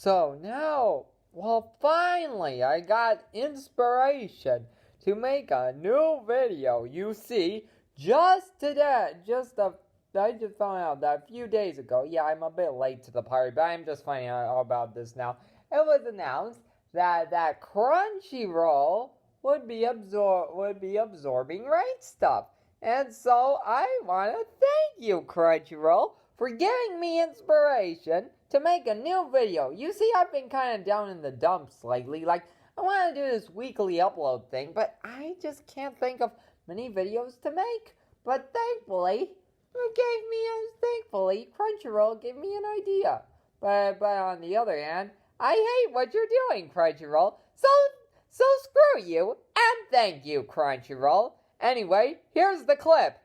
So now, well, finally, I got inspiration to make a new video. You see, just today, I just found out that a few days ago. Yeah, I'm a bit late to the party, but I'm just finding out all about this now. It was announced that Crunchyroll would be absorbing right stuff. And so I want to thank you, Crunchyroll, for giving me inspiration to make a new video. You see, I've been kind of down in the dumps lately. Like, I want to do this weekly upload thing, but I just can't think of many videos to make. But thankfully, Crunchyroll gave me an idea. But on the other hand, I hate what you're doing, Crunchyroll. So screw you, and thank you, Crunchyroll. Anyway, here's the clip.